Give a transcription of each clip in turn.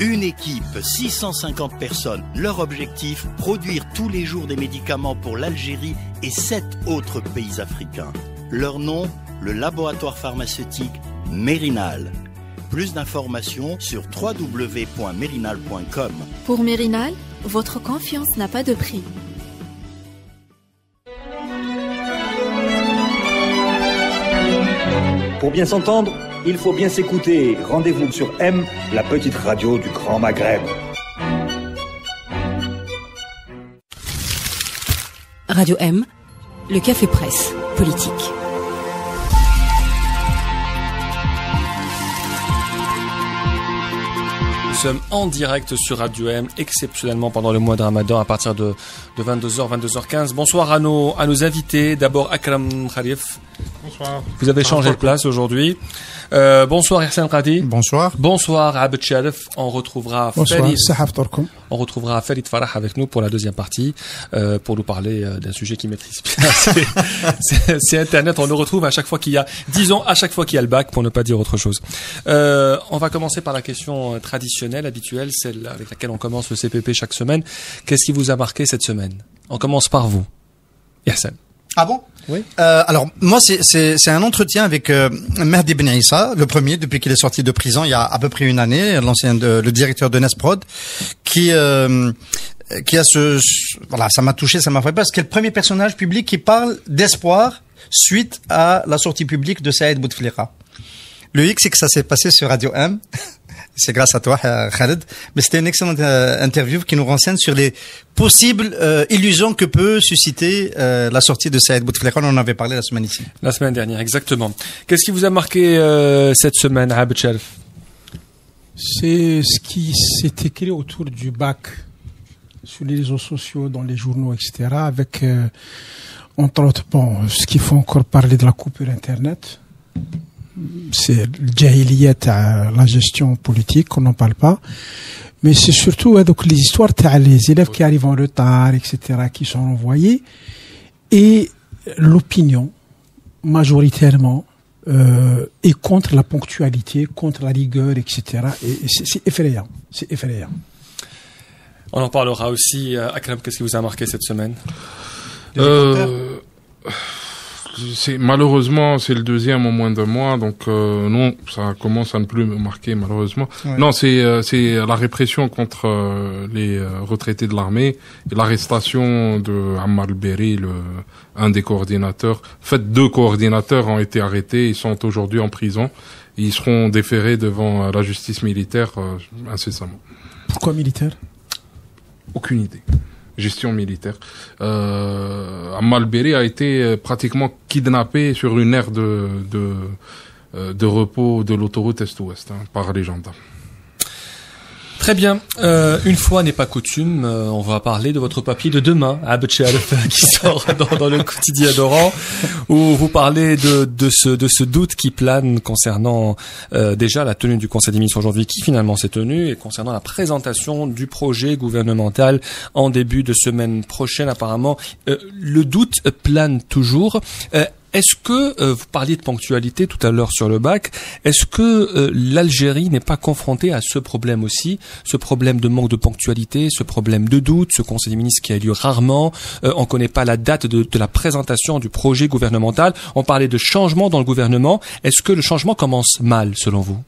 Une équipe, 650 personnes. Leur objectif, produire tous les jours des médicaments pour l'Algérie et 7 autres pays africains. Leur nom, le laboratoire pharmaceutique Mérinal. Plus d'informations sur www.mérinal.com. Pour Mérinal, votre confiance n'a pas de prix. Pour bien s'entendre, il faut bien s'écouter. Rendez-vous sur M, la petite radio du Grand Maghreb. Radio M, le café presse politique. Nous sommes en direct sur Radio M, exceptionnellement pendant le mois de Ramadan à partir de 22h, 22h15. Bonsoir à nos invités. D'abord Akram Kharif. Bonsoir. Vous avez changé de place aujourd'hui. Bonsoir Ihsan Qadi. Bonsoir. Bonsoir Abed Sharif. On retrouvera Farid Farah avec nous pour la deuxième partie, pour nous parler d'un sujet qu'il maîtrise bien. C'est Internet. On le retrouve à chaque fois qu'il y a, disons, à chaque fois qu'il y a le bac, pour ne pas dire autre chose. On va commencer par la question traditionnelle, habituelle, celle avec laquelle on commence le CPP chaque semaine. Qu'est-ce qui vous a marqué cette semaine? On commence par vous, Ihsan. Ah bon? Oui. Alors moi c'est un entretien avec Mehdi Ben Issa, le premier depuis qu'il est sorti de prison il y a à peu près une année, le directeur de Nesprod, qui a voilà, ça m'a touché, ça m'a frappé parce que c'est le premier personnage public qui parle d'espoir suite à la sortie publique de Saïd Bouteflika. Le hic, c'est que ça s'est passé sur Radio M. C'est grâce à toi, Khaled. Mais c'était une excellente interview qui nous renseigne sur les possibles illusions que peut susciter la sortie de Saïd Bouteflika. On en avait parlé la semaine ici. La semaine dernière, exactement. Qu'est-ce qui vous a marqué cette semaine, Abed Sharif? C'est ce qui s'est écrit autour du bac sur les réseaux sociaux, dans les journaux, etc. Avec, entre autres, bon, ce qu'il faut encore parler de la coupure Internet. C'est le jahiliyat, la gestion politique, on n'en parle pas. Mais c'est surtout donc les histoires les élèves qui arrivent en retard, etc., qui sont envoyés, et l'opinion majoritairement est contre la ponctualité, contre la rigueur, etc. Et c'est effrayant, c'est effrayant. On en parlera aussi. Akram, qu'est-ce qui vous a marqué cette semaine? Malheureusement, c'est le deuxième en moins d'un mois, donc non, ça commence à ne plus me marquer malheureusement. Ouais. Non, c'est la répression contre les retraités de l'armée et l'arrestation de Ammar el-Berri, un des coordinateurs. En fait, 2 coordinateurs ont été arrêtés, ils sont aujourd'hui en prison. Ils seront déférés devant la justice militaire incessamment. Pourquoi militaire? Aucune idée. Gestion militaire. Ammar el-Berri a été pratiquement kidnappé sur une aire de repos de l'autoroute Est-Ouest par les gendarmes. Très bien. Une fois n'est pas coutume, on va parler de votre papier de demain, Abed Sharif, qui sort dans le quotidien d'Oran, où vous parlez de ce doute qui plane concernant déjà la tenue du Conseil des ministres aujourd'hui, qui finalement s'est tenue, et concernant la présentation du projet gouvernemental en début de semaine prochaine. Apparemment, le doute plane toujours. Est-ce que, vous parliez de ponctualité tout à l'heure sur le bac, est-ce que l'Algérie n'est pas confrontée à ce problème aussi, ce problème de manque de ponctualité, ce problème de doute, ce Conseil des ministres qui a lieu rarement, on ne connaît pas la date de la présentation du projet gouvernemental, on parlait de changement dans le gouvernement, est-ce que le changement commence mal selon vous?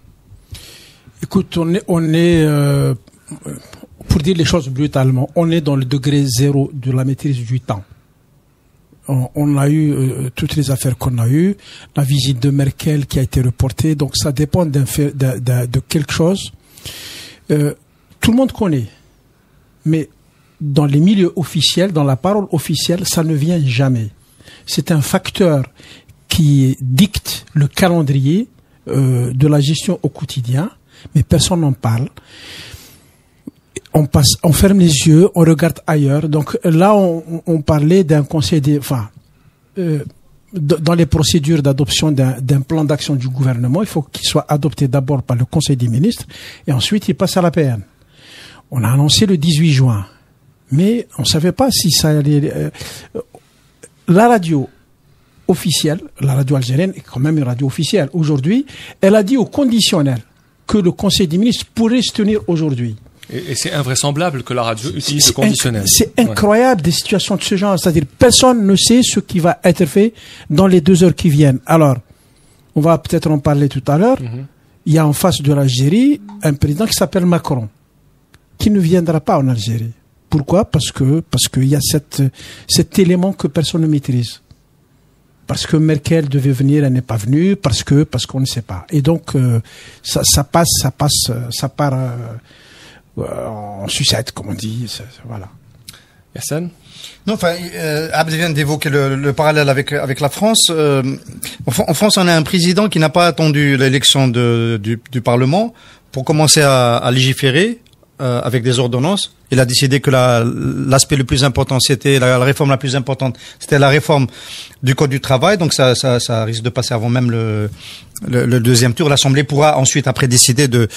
Écoute, on est pour dire les choses brutalement, on est dans le degré zéro de la maîtrise du temps. On a eu toutes les affaires qu'on a eues, la visite de Merkel qui a été reportée, donc ça dépend de quelque chose. Tout le monde connaît, mais dans les milieux officiels, dans la parole officielle, ça ne vient jamais. C'est un facteur qui dicte le calendrier de la gestion au quotidien, mais personne n'en parle. On ferme les yeux, on regarde ailleurs. Donc là, on parlait d'un conseil dans les procédures d'adoption d'un plan d'action du gouvernement, il faut qu'il soit adopté d'abord par le Conseil des ministres et ensuite il passe à la PN. On a annoncé le 18 juin, mais on ne savait pas si ça allait... La radio officielle, la radio algérienne est quand même une radio officielle. Aujourd'hui, elle a dit au conditionnel que le Conseil des ministres pourrait se tenir aujourd'hui. Et c'est invraisemblable que la radio utilise le conditionnel. C'est incroyable des situations de ce genre. C'est-à-dire, personne ne sait ce qui va être fait dans les 2 heures qui viennent. Alors, on va peut-être en parler tout à l'heure. Il y a en face de l'Algérie un président qui s'appelle Macron, qui ne viendra pas en Algérie. Pourquoi? Parce qu'il y a cet élément que personne ne maîtrise. Parce que Merkel devait venir, elle n'est pas venue, parce qu'on ne sait pas. Et donc, ça part en sucette, comme on dit, voilà. Yassine? Non, enfin, Abd vient d'évoquer le parallèle avec la France. En France, on a un président qui n'a pas attendu l'élection du Parlement pour commencer à légiférer avec des ordonnances. Il a décidé que l'aspect le plus important, c'était la réforme la plus importante, c'était la réforme du Code du travail. Donc ça risque de passer avant même le deuxième tour. L'Assemblée pourra ensuite après décider de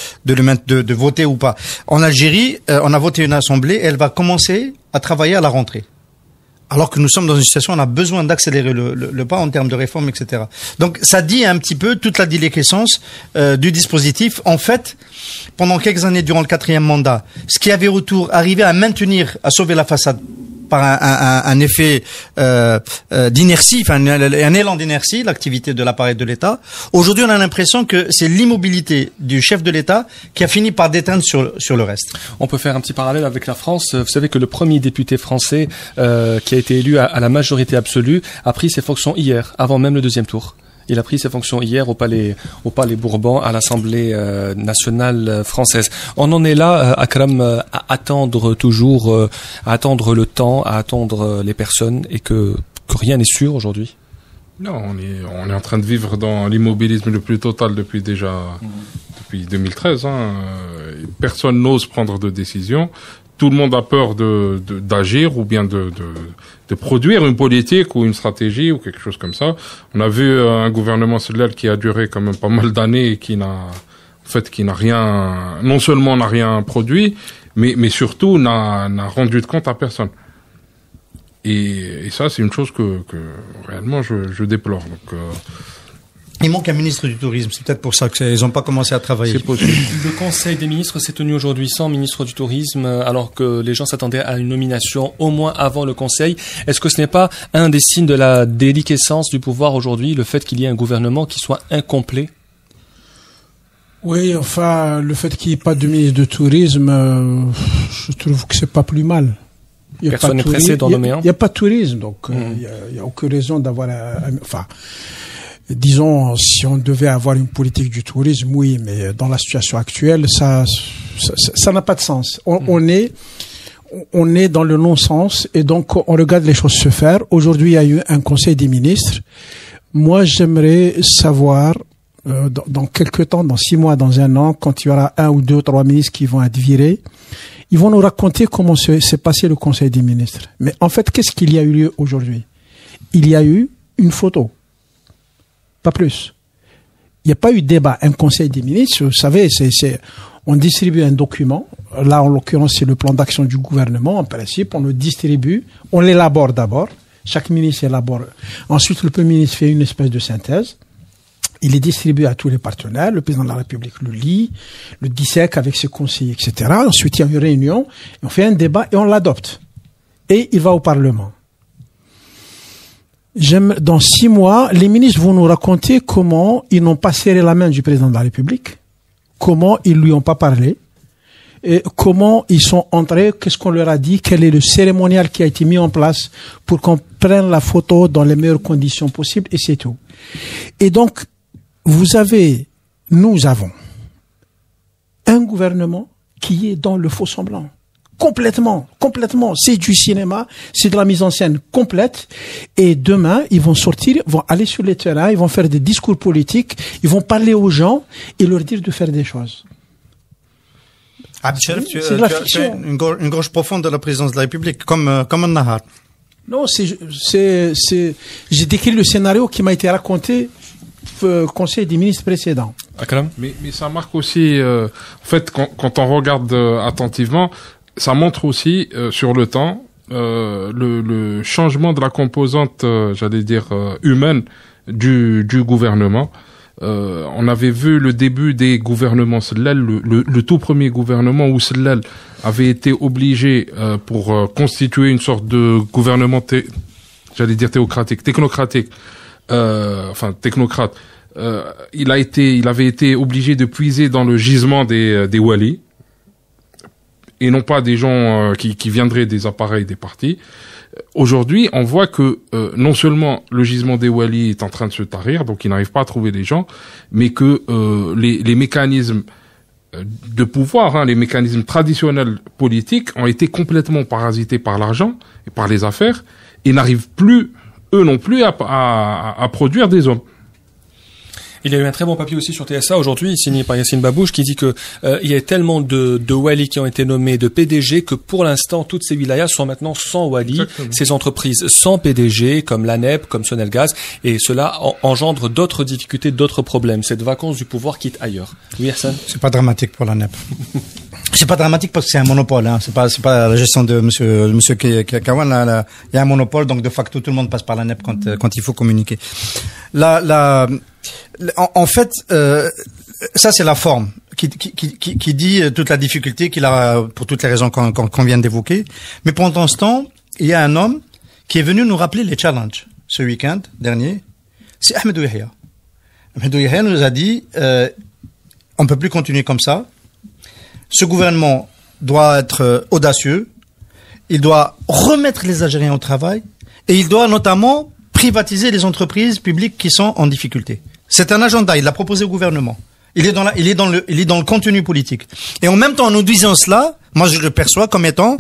voter ou pas. En Algérie, on a voté une Assemblée et elle va commencer à travailler à la rentrée. Alors que nous sommes dans une situation où on a besoin d'accélérer le pas en termes de réforme, etc. Donc, ça dit un petit peu toute la déliquescence du dispositif. En fait, pendant quelques années durant le 4e mandat, ce qui avait autour arrivait à maintenir, à sauver la façade par un effet d'inertie, enfin un élan d'inertie, l'activité de l'appareil de l'État. Aujourd'hui, on a l'impression que c'est l'immobilité du chef de l'État qui a fini par déteindre sur le reste. On peut faire un petit parallèle avec la France. Vous savez que le premier député français qui a été élu à la majorité absolue a pris ses fonctions hier, avant même le 2e tour. Il a pris ses fonctions hier au Palais Bourbon, à l'Assemblée nationale française. On en est là, Akram, à attendre toujours, à attendre le temps, à attendre les personnes, et que rien n'est sûr aujourd'hui. Non, on est en train de vivre dans l'immobilisme le plus total depuis 2013. Personne n'ose prendre de décision. Tout le monde a peur d'agir ou bien de produire une politique ou une stratégie ou quelque chose comme ça. On a vu un gouvernement cellulaire qui a duré quand même pas mal d'années et qui n'a rien, non seulement n'a rien produit, mais surtout n'a rendu de compte à personne. Et ça, c'est une chose que réellement je déplore. Donc, il manque un ministre du tourisme, c'est peut-être pour ça qu'ils n'ont pas commencé à travailler. C'est possible. Le Conseil des ministres s'est tenu aujourd'hui sans ministre du tourisme, alors que les gens s'attendaient à une nomination au moins avant le Conseil. Est-ce que ce n'est pas un des signes de la déliquescence du pouvoir aujourd'hui, le fait qu'il y ait un gouvernement qui soit incomplet? Oui, enfin, le fait qu'il n'y ait pas de ministre du tourisme, je trouve que c'est pas plus mal. Personne n'est pressé d'en nommer un. Il n'y a pas de tourisme, donc il y a aucune raison d'avoir enfin, disons, si on devait avoir une politique du tourisme, oui, mais dans la situation actuelle, ça n'a pas de sens. On est dans le non-sens, et donc on regarde les choses se faire. Aujourd'hui, il y a eu un conseil des ministres. Moi, j'aimerais savoir, dans quelques temps, dans 6 mois, dans 1 an, quand il y aura 1 ou 2 ou 3 ministres qui vont être virés, ils vont nous raconter comment s'est passé le conseil des ministres. Mais en fait, qu'est-ce qu'il y a eu lieu aujourd'hui? Il y a eu une photo. Pas plus. Il n'y a pas eu débat. Un conseil des ministres, vous savez, on distribue un document. Là, en l'occurrence, c'est le plan d'action du gouvernement. En principe, on le distribue. On l'élabore d'abord. Chaque ministre élabore. Ensuite, le Premier ministre fait une espèce de synthèse. Il est distribué à tous les partenaires. Le président de la République le lit, le dissèque avec ses conseillers, etc. Ensuite, il y a une réunion. On fait un débat et on l'adopte. Et il va au Parlement. Dans 6 mois, les ministres vont nous raconter comment ils n'ont pas serré la main du président de la République, comment ils lui ont pas parlé, et comment ils sont entrés, qu'est-ce qu'on leur a dit, quel est le cérémonial qui a été mis en place pour qu'on prenne la photo dans les meilleures conditions possibles, et c'est tout. Et donc, nous avons un gouvernement qui est dans le faux semblant. Complètement. C'est du cinéma, c'est de la mise en scène complète. Et demain, ils vont sortir, vont aller sur les terrains, ils vont faire des discours politiques, ils vont parler aux gens et leur dire de faire des choses. Abdelcharif, tu as une gorge profonde de la présidence de la République, comme un Nahar. Non, j'ai décrit le scénario qui m'a été raconté Conseil des ministres précédents. Mais ça marque aussi, en fait, quand on regarde attentivement, ça montre aussi sur le temps le changement de la composante, humaine du gouvernement. on avait vu le début des gouvernements Sellal, le tout premier gouvernement où Sellal avait été obligé pour constituer une sorte de gouvernement technocratique, technocrate. Il avait été obligé de puiser dans le gisement des walis et non pas des gens qui viendraient des appareils des partis. Aujourd'hui, on voit que non seulement le gisement des walis est en train de se tarir, donc ils n'arrivent pas à trouver des gens, mais que les mécanismes de pouvoir, les mécanismes traditionnels politiques ont été complètement parasités par l'argent et par les affaires et n'arrivent plus, eux non plus, à produire des hommes. Il y a eu un très bon papier aussi sur TSA aujourd'hui, signé par Yassine Babouche, qui dit que il y a tellement de wali qui ont été nommés, de PDG, que pour l'instant, toutes ces wilayas sont maintenant sans wali. Exactement. Ces entreprises sans PDG, comme l'ANEP, comme Sonelgaz, et cela engendre d'autres difficultés, d'autres problèmes. Cette vacance du pouvoir quitte ailleurs. Oui, Hassan? C'est pas dramatique pour l'ANEP. C'est pas dramatique parce que c'est un monopole, hein. C'est pas la gestion de monsieur Kawan, là. Il y a un monopole, donc de facto, tout le monde passe par l'ANEP quand il faut communiquer. En fait, ça c'est la forme qui dit toute la difficulté qu'il a pour toutes les raisons qu'on vient d'évoquer. Mais pendant ce temps, il y a un homme qui est venu nous rappeler les challenges ce week-end dernier. C'est Ahmedou Yahya. Ahmedou Yahya nous a dit on peut plus continuer comme ça. Ce gouvernement doit être audacieux. Il doit remettre les Algériens au travail et il doit notamment privatiser les entreprises publiques qui sont en difficulté. C'est un agenda, il l'a proposé au gouvernement. Il est dans le contenu politique. Et en même temps, en nous disant cela, moi je le perçois comme étant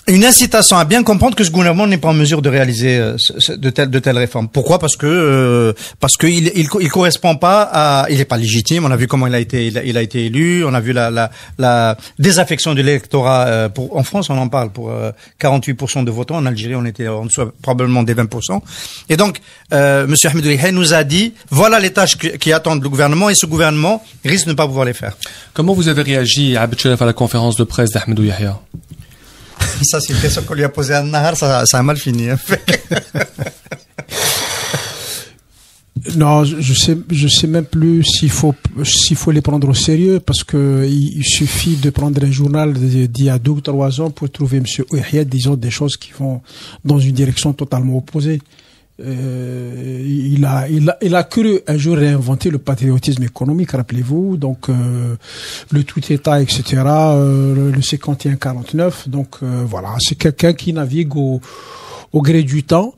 une incitation à bien comprendre que ce gouvernement n'est pas en mesure de réaliser de telles réformes. Pourquoi? Parce que il correspond pas à, il est pas légitime. On a vu comment il a été élu. On a vu la désaffection de l'électorat. En France, on en parle pour 48% de votants. En Algérie, on était en dessous probablement des 20%. Et donc, Monsieur Ahmedou Yahya nous a dit voilà les tâches qui attendent le gouvernement et ce gouvernement risque de ne pas pouvoir les faire. Comment vous avez réagi, Abd Chelef, à la conférence de presse d'Ahmedou Yahya? Ça, c'est une question qu'on lui a posée à Nahar, ça a mal fini. Non, je sais même plus s'il faut les prendre au sérieux, parce que il suffit de prendre un journal d'il y a 2 ou 3 ans pour trouver monsieur Yahya disant des choses qui vont dans une direction totalement opposée. Il a cru un jour réinventer le patriotisme économique, rappelez-vous, donc le tout État, etc., le 51-49, donc voilà, c'est quelqu'un qui navigue au gré du temps,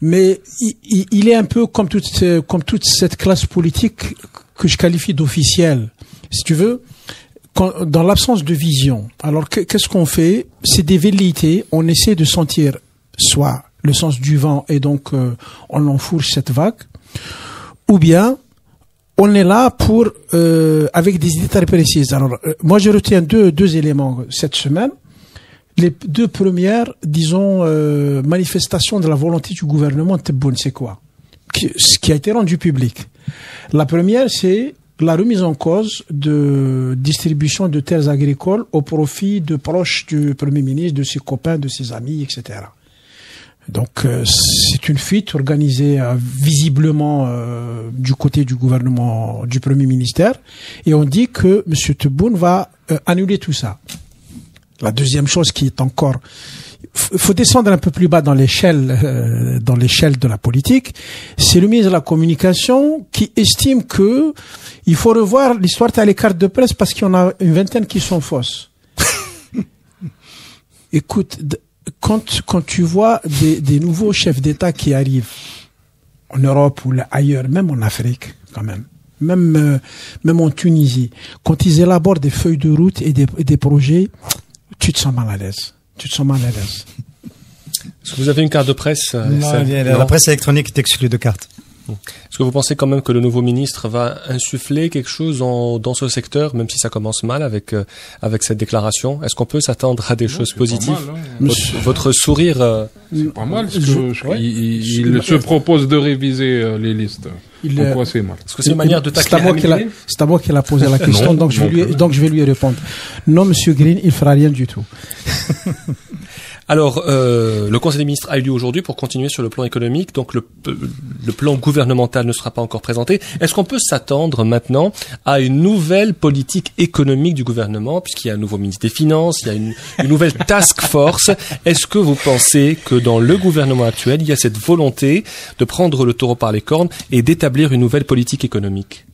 mais il est un peu comme toute cette classe politique que je qualifie d'officielle, si tu veux. Dans l'absence de vision, alors qu'est-ce qu'on fait? C'est des velléités, on essaie de sentir soit le sens du vent et donc on enfourche cette vague, ou bien on est là pour avec des idées très précises. Alors moi je retiens deux éléments cette semaine. Les 2 premières, disons, manifestations de la volonté du gouvernement Tebboune, c'est quoi? Ce qui a été rendu public. La première, c'est la remise en cause de distribution de terres agricoles au profit de proches du Premier ministre, de ses copains, de ses amis, etc. Donc c'est une fuite organisée visiblement du côté du gouvernement, du Premier ministère, et on dit que M. Tebboune va annuler tout ça. La deuxième chose qui est encore, faut descendre un peu plus bas dans l'échelle de la politique, c'est le ministre de la Communication qui estime que il faut revoir l'histoire des cartes de presse parce qu'il y en a une vingtaine qui sont fausses. Écoute, quand tu vois des nouveaux chefs d'État qui arrivent en Europe ou ailleurs, même en Afrique, quand même en Tunisie, quand ils élaborent des feuilles de route et des projets, tu te sens mal à l'aise. Est-ce que vous avez une carte de presse? Non, la presse électronique est exclue de carte. Est-ce que vous pensez quand même que le nouveau ministre va insuffler quelque chose dans ce secteur, même si ça commence mal avec cette déclaration? Est-ce qu'on peut s'attendre à des choses positives? Mal, hein. Votre sourire... C'est pas mal. Il se propose de réviser les listes. Pourquoi c'est mal? Est-ce que c'est une manière de tacler? C'est à moi qu'il a posé la question, donc je vais lui répondre. Non, monsieur Green, il fera rien du tout. Alors, le Conseil des ministres a eu lieu aujourd'hui pour continuer sur le plan économique. Donc, le plan gouvernemental ne sera pas encore présenté. Est-ce qu'on peut s'attendre maintenant à une nouvelle politique économique du gouvernement, puisqu'il y a un nouveau ministre des Finances, il y a une nouvelle task force. Est-ce que vous pensez que dans le gouvernement actuel, il y a cette volonté de prendre le taureau par les cornes et d'établir une nouvelle politique économique?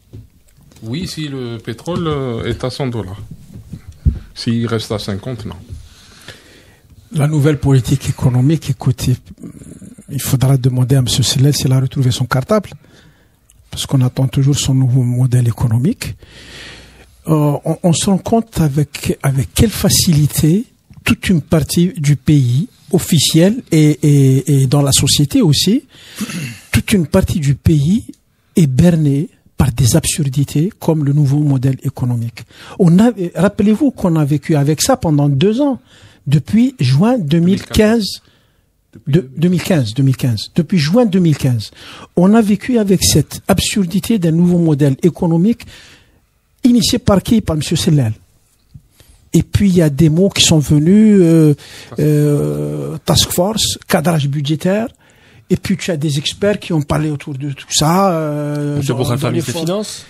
Oui, si le pétrole est à $100. S'il reste à 50, non. La nouvelle politique économique, écoutez, il faudra demander à M. Sellel s'il a retrouvé son cartable, parce qu'on attend toujours son nouveau modèle économique. On se rend compte avec quelle facilité toute une partie du pays officiel et dans la société aussi, toute une partie du pays est bernée par des absurdités comme le nouveau modèle économique. Rappelez-vous qu'on a vécu avec ça pendant 2 ans, depuis juin 2015. 2015. Depuis juin 2015, on a vécu avec cette absurdité d'un nouveau modèle économique initié par qui? Par M. Sellel. Et puis il y a des mots qui sont venus, task force, cadrage budgétaire. Et puis tu as des experts qui ont parlé autour de tout ça. M. Boukhalifa, ministre des Finances,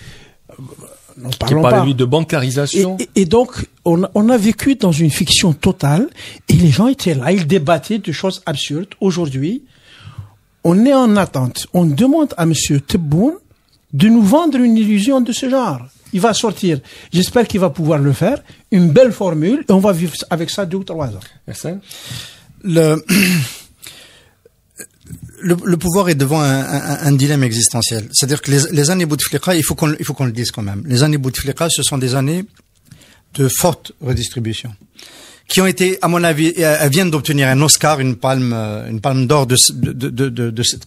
qui parlait lui de bancarisation. Et donc on a vécu dans une fiction totale. Et les gens étaient là, ils débattaient de choses absurdes. Aujourd'hui, on est en attente. On demande à M. Tebboune de nous vendre une illusion de ce genre. Il va sortir, j'espère qu'il va pouvoir le faire, une belle formule, et on va vivre avec ça 2 ou 3 ans. Merci. Le pouvoir est devant un dilemme existentiel. C'est-à-dire que les années Bouteflika, il faut qu'on le dise quand même. Les années Bouteflika, ce sont des années de forte redistribution, qui ont été, à mon avis, elles viennent d'obtenir un Oscar, une palme d'or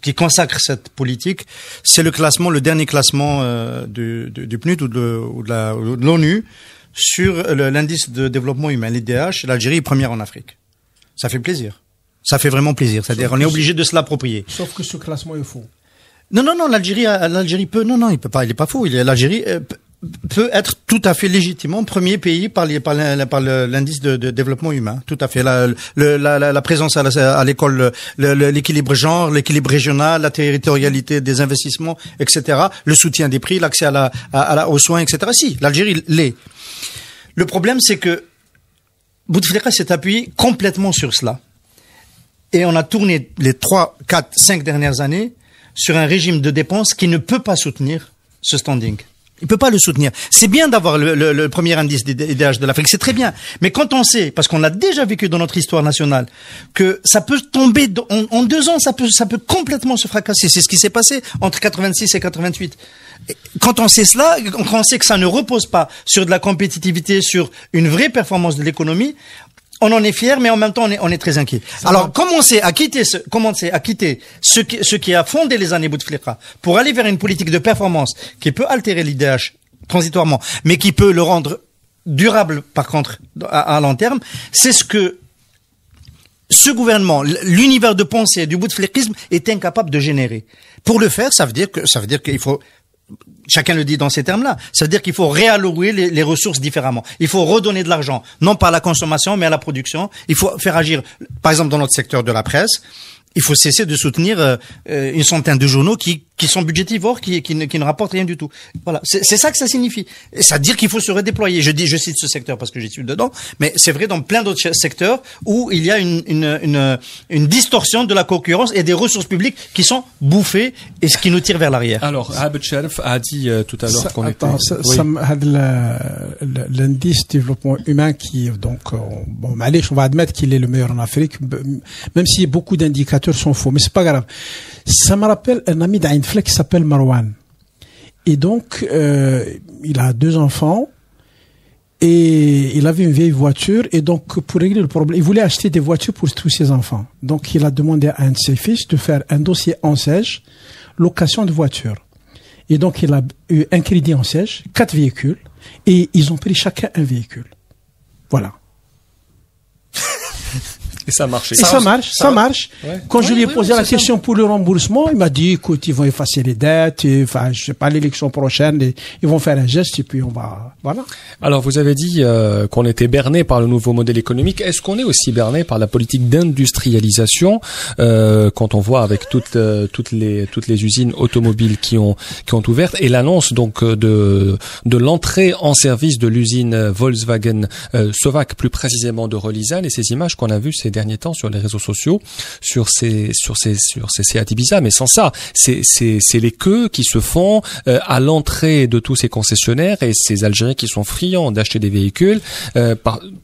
qui consacre cette politique. C'est le dernier classement du PNUD ou de l'ONU sur l'indice de développement humain, l'IDH. L'Algérie est première en Afrique. Ça fait plaisir. Ça fait vraiment plaisir. C'est-à-dire, on est obligé de se l'approprier. Sauf que ce classement est faux. Non, l'Algérie peut, non, il est pas faux. L'Algérie peut être tout à fait légitimement premier pays par l'indice de développement humain. Tout à fait. La présence à l'école, l'équilibre genre, l'équilibre régional, la territorialité des investissements, etc. Le soutien des prix, l'accès aux soins, etc. Si, l'Algérie l'est. Le problème, c'est que Bouteflika s'est appuyé complètement sur cela. Et on a tourné les 3, 4, 5 dernières années sur un régime de dépenses qui ne peut pas soutenir ce standing. Il peut pas le soutenir. C'est bien d'avoir le premier indice d'IDH de l'Afrique, c'est très bien. Mais quand on sait, parce qu'on l'a déjà vécu dans notre histoire nationale, que ça peut tomber en 2 ans, ça peut complètement se fracasser. C'est ce qui s'est passé entre 86 et 88. Quand on sait cela, quand on sait que ça ne repose pas sur de la compétitivité, sur une vraie performance de l'économie, on en est fier, mais en même temps, on est très inquiet. Alors, commencer à quitter ce qui a fondé les années Bouteflika pour aller vers une politique de performance qui peut altérer l'IDH transitoirement, mais qui peut le rendre durable, par contre, à long terme, c'est ce que ce gouvernement, l'univers de pensée du bouteflikisme est incapable de générer. Pour le faire, ça veut dire qu'il faut, chacun le dit dans ces termes-là, ça veut dire qu'il faut réallouer les ressources différemment. Il faut redonner de l'argent, non pas à la consommation, mais à la production. Il faut faire agir, par exemple, dans notre secteur de la presse, il faut cesser de soutenir une centaine de journaux qui sont budgétivores, qui ne rapportent rien du tout. Voilà, c'est ça que ça signifie. Et ça veut dire qu'il faut se redéployer. Je cite ce secteur parce que j'y suis dedans, mais c'est vrai dans plein d'autres secteurs où il y a une distorsion de la concurrence et des ressources publiques qui sont bouffées et ce qui nous tire vers l'arrière. Alors, Abed Sharif a dit tout à l'heure qu'on était... L'indice développement humain qui, donc, bon, allez, on va admettre qu'il est le meilleur en Afrique, même si beaucoup d'indicateurs sont faux, mais c'est pas grave. Ça me rappelle un ami d'Ain Fleck qui s'appelle Marwan. Et donc, il a 2 enfants et il avait une vieille voiture. Et donc, pour régler le problème, il voulait acheter des voitures pour tous ses enfants. Donc, il a demandé à un de ses fils de faire un dossier en siège, location de voiture. Et donc, il a eu un crédit en siège, 4 véhicules, et ils ont pris chacun un véhicule. Voilà. Et ça a marché. Et ça marche. Ouais. Quand je lui ai posé la c'est question pour le remboursement, il m'a dit, écoute, ils vont effacer les dettes, enfin, je sais pas, l'élection prochaine, ils vont faire un geste et puis on va, voilà. Alors, vous avez dit qu'on était berné par le nouveau modèle économique. Est-ce qu'on est aussi berné par la politique d'industrialisation quand on voit avec toutes les usines automobiles qui ont ouvert et l'annonce donc de l'entrée en service de l'usine Volkswagen Slovaque, plus précisément de Relizane, et ces images qu'on a vues ces derniers temps sur les réseaux sociaux sur ces Seat Ibiza, mais sans ça, c'est les queues qui se font à l'entrée de tous ces concessionnaires et ces Algériens qui sont friands d'acheter des véhicules.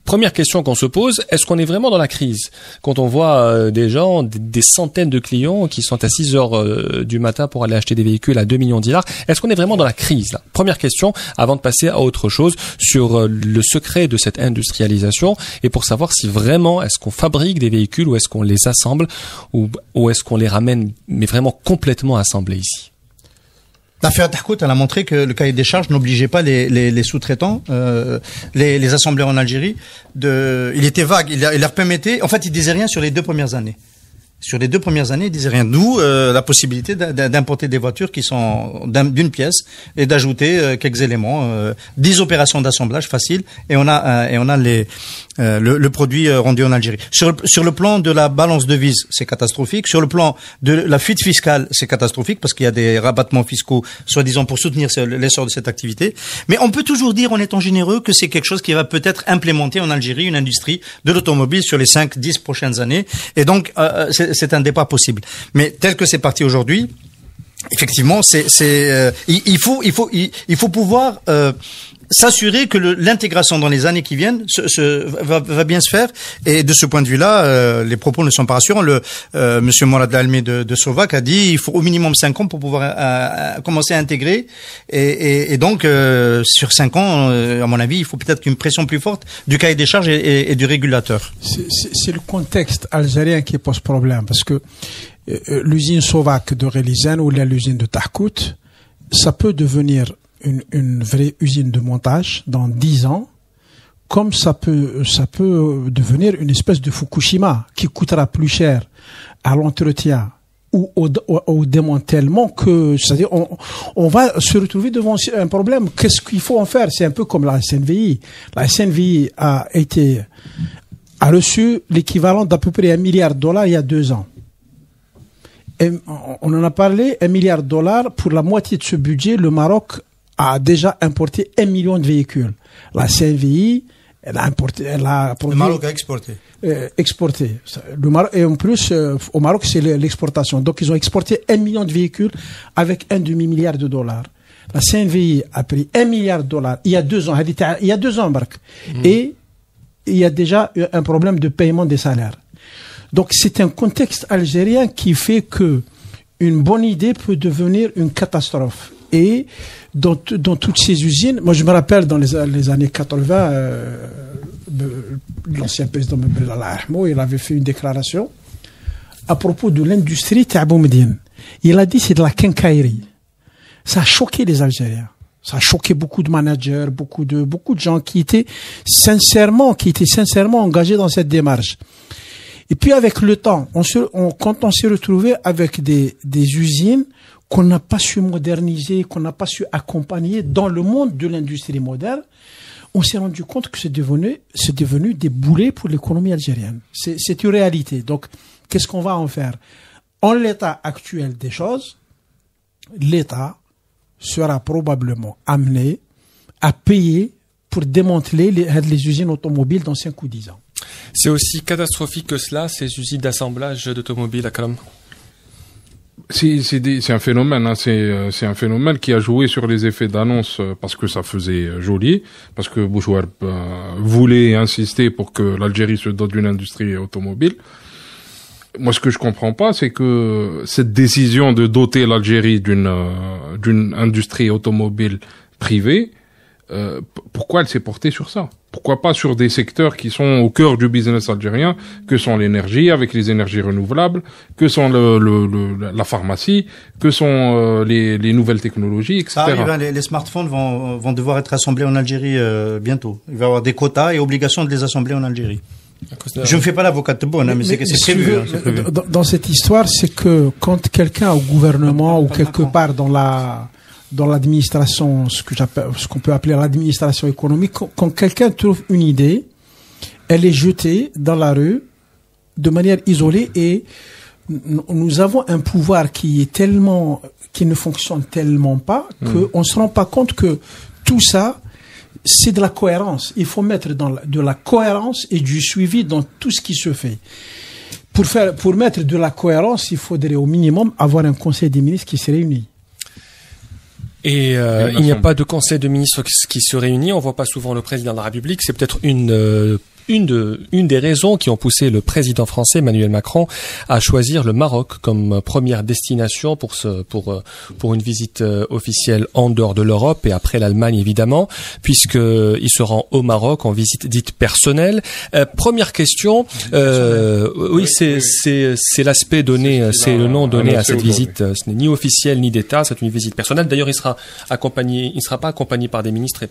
Première question qu'on se pose, est-ce qu'on est vraiment dans la crise quand on voit des gens, des centaines de clients qui sont à 6 heures du matin pour aller acheter des véhicules à 2 millions de dinars? Est-ce qu'on est vraiment dans la crise là? Première question avant de passer à autre chose sur le secret de cette industrialisation et pour savoir si vraiment est-ce qu'on fabrique des véhicules ou est-ce qu'on les assemble ou est-ce qu'on les ramène mais vraiment complètement assemblés ici. L'affaire Tahkout, elle a montré que le cahier des charges n'obligeait pas les sous-traitants, les assembleurs en Algérie. Il était vague. Il leur permettait. En fait, il disait rien sur les 2 premières années. Sur les 2 premières années, il disait rien. D'où la possibilité d'importer des voitures qui sont d'une pièce et d'ajouter quelques éléments. 10 opérations d'assemblage faciles et on a le produit rendu en Algérie. Sur le plan de la balance devise, c'est catastrophique. Sur le plan de la fuite fiscale, c'est catastrophique parce qu'il y a des rabattements fiscaux, soi-disant pour soutenir l'essor de cette activité. Mais on peut toujours dire, en étant généreux, que c'est quelque chose qui va peut-être implémenter en Algérie une industrie de l'automobile sur les 5-10 prochaines années. Et donc, c'est un départ possible. Mais tel que c'est parti aujourd'hui, effectivement, il faut pouvoir s'assurer que l'intégration dans les années qui viennent va bien se faire. Et de ce point de vue-là, les propos ne sont pas rassurants. Monsieur Morad Almé de Slovaque a dit il faut au minimum 5 ans pour pouvoir commencer à intégrer. Et donc, sur 5 ans, à mon avis, il faut peut-être une pression plus forte du cahier des charges et du régulateur. C'est le contexte algérien qui pose problème parce que l'usine slovaque de Relizane ou l'usine de Tahkout, ça peut devenir une vraie usine de montage dans 10 ans, comme ça peut devenir une espèce de Fukushima qui coûtera plus cher à l'entretien ou au démantèlement que, c'est-à-dire, on va se retrouver devant un problème. Qu'est-ce qu'il faut en faire? C'est un peu comme la SNVI. La SNVI a reçu l'équivalent d'à peu près $1 milliard il y a 2 ans. Et on en a parlé, $1 milliard. Pour la moitié de ce budget, le Maroc a déjà importé 1 million de véhicules. La CNVI, le Maroc a exporté. Exporté. Et en plus, au Maroc, c'est l'exportation. Donc, ils ont exporté 1 million de véhicules avec $1,5 milliard. La CNVI a pris $1 milliard il y a 2 ans. Il y a 2 ans, Marc. Et il y a déjà un problème de paiement des salaires. Donc, c'est un contexte algérien qui fait que une bonne idée peut devenir une catastrophe. Et dans toutes ces usines, moi je me rappelle dans les années 80, l'ancien président Mebella Ahmo, il avait fait une déclaration à propos de l'industrie Taabou Medine. Il a dit c'est de la quincaillerie. Ça a choqué les Algériens. Ça a choqué beaucoup de managers, beaucoup de gens qui étaient sincèrement engagés dans cette démarche. Et puis avec le temps, quand on s'est retrouvé avec des usines qu'on n'a pas su moderniser, qu'on n'a pas su accompagner dans le monde de l'industrie moderne, on s'est rendu compte que c'est devenu des boulets pour l'économie algérienne. C'est une réalité. Donc, qu'est-ce qu'on va en faire? En l'état actuel des choses, l'État sera probablement amené à payer pour démanteler les usines automobiles dans 5 ou 10 ans. C'est aussi catastrophique que cela, ces usines d'assemblage d'automobiles à Kalam? C'est un phénomène, hein. C'est un phénomène qui a joué sur les effets d'annonce parce que ça faisait joli, parce que Bouchouar voulait insister pour que l'Algérie se dote d'une industrie automobile. Moi, ce que je comprends pas, c'est que cette décision de doter l'Algérie d'une industrie automobile privée, pourquoi elle s'est portée sur ça? Pourquoi pas sur des secteurs qui sont au cœur du business algérien, que sont l'énergie avec les énergies renouvelables, que sont la pharmacie, que sont les nouvelles technologies, etc. Ça arrive, hein, les smartphones vont devoir être assemblés en Algérie bientôt. Il va y avoir des quotas et obligations de les assembler en Algérie. Je ne fais pas l'avocat de bonne, mais c'est prévu. C'est prévu. Dans cette histoire, c'est que quand quelqu'un au gouvernement ou quelque part dans l'administration, ce qu'on peut appeler l'administration économique, quand quelqu'un trouve une idée, elle est jetée dans la rue de manière isolée et nous avons un pouvoir qui ne fonctionne tellement pas qu'on se rend pas compte que tout ça, c'est de la cohérence. Il faut mettre de la cohérence et du suivi dans tout ce qui se fait. Pour mettre de la cohérence, il faudrait au minimum avoir un conseil des ministres qui se réunit. Et il n'y a pas de conseil de ministres qui se réunit. On voit pas souvent le président de la République. C'est peut-être une des raisons qui ont poussé le président français Emmanuel Macron à choisir le Maroc comme première destination pour une visite officielle en dehors de l'Europe et après l'Allemagne évidemment, puisque il se rend au Maroc en visite dite personnelle. Première question, oui, c'est l'aspect donné, c'est le nom donné à cette visite. Ce n'est ni officiel ni d'État, c'est une visite personnelle. D'ailleurs, il sera pas accompagné par des ministres et